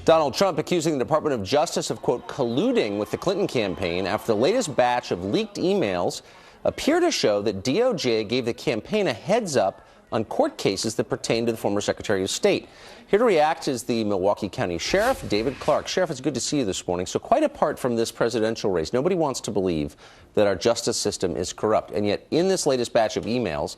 Donald Trump accusing the Department of Justice of, quote, colluding with the Clinton campaign after the latest batch of leaked emails appear to show that DOJ gave the campaign a heads up on court cases that pertain to the former Secretary of State. Here to react is the Milwaukee County Sheriff, David Clark. Sheriff, it's good to see you this morning. So quite apart from this presidential race, nobody wants to believe that our justice system is corrupt. And yet in this latest batch of emails,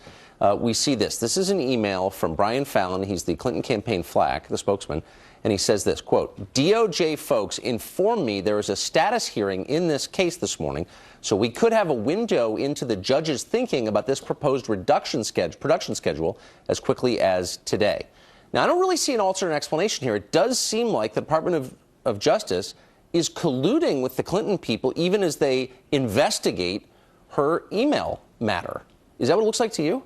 we see this. This is an email from Brian Fallon. He's the Clinton campaign flack, the spokesman. And he says this, quote, DOJ folks informed me there is a status hearing in this case this morning, so we could have a window into the judge's thinking about this proposed production schedule as quickly as today. Now, I don't really see an alternate explanation here. It does seem like the Department of Justice is colluding with the Clinton people even as they investigate her email matter. Is that what it looks like to you?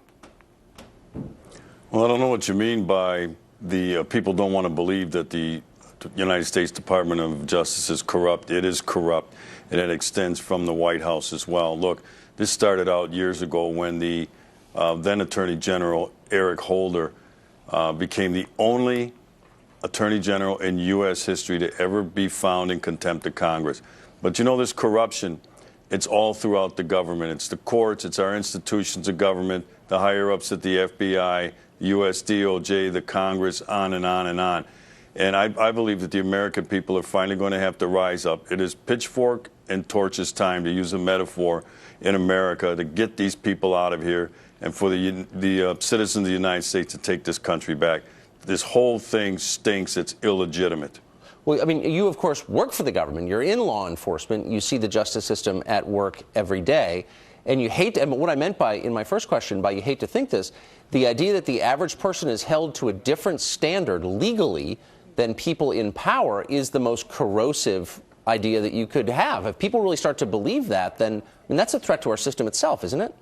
Well, I don't know what you mean by the people don't want to believe that the United States Department of Justice is corrupt. It is corrupt, and it extends from the White House as well. Look, this started out years ago when the then Attorney General Eric Holder became the only Attorney General in U.S. history to ever be found in contempt of Congress. But you know, this corruption, it's all throughout the government. It's the courts, it's our institutions of government, the higher-ups at the FBI, U.S. DOJ, the Congress, on and on and on. And I believe that the American people are finally going to have to rise up. It is pitchfork and torches time, to use a metaphor, in America to get these people out of here and for the citizens of the United States to take this country back. This whole thing stinks. It's illegitimate. Well, I mean, you, of course, work for the government. You're in law enforcement. You see the justice system at work every day. And you hate to, and what I meant by, in my first question, by you hate to think this, the idea that the average person is held to a different standard legally than people in power is the most corrosive idea that you could have. If people really start to believe that, then, I mean, that's a threat to our system itself, isn't it?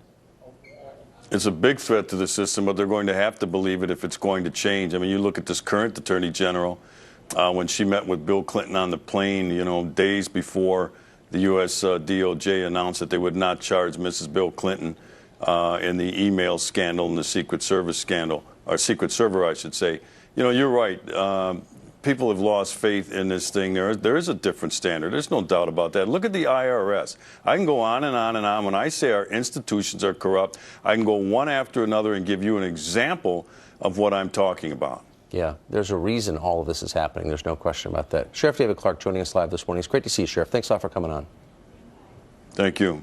It's a big threat to the system, but they're going to have to believe it if it's going to change. I mean, you look at this current Attorney General, when she met with Bill Clinton on the plane, you know, days before the U.S. DOJ announced that they would not charge Mrs. Bill Clinton in the email scandal and the Secret Service scandal, or Secret Server, I should say. You know, you're right. People have lost faith in this thing. There is a different standard. There's no doubt about that. Look at the IRS. I can go on and on and on. When I say our institutions are corrupt, I can go one after another and give you an example of what I'm talking about. Yeah, there's a reason all of this is happening. There's no question about that. Sheriff David Clark joining us live this morning. It's great to see you, Sheriff. Thanks a lot for coming on. Thank you.